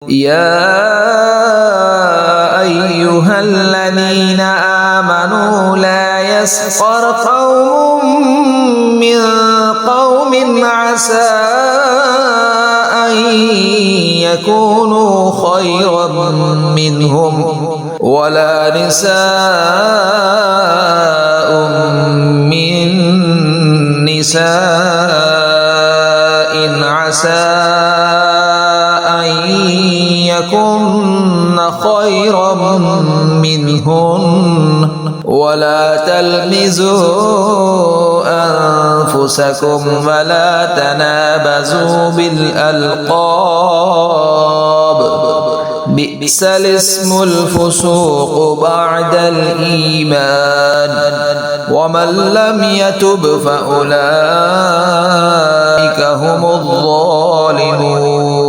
يا أيها الذين آمنوا لا يسخر قوم من قوم عسى أن يكونوا خيرا منهم ولا نساء من نساء عسى أن يكن خيرا منهن ولا تلمزوا أنفسكم ولا تنابزوا بالألقاب بئس الاسم الفسوق بعد الإيمان ومن لم يتب فأولئك هم الظالمون.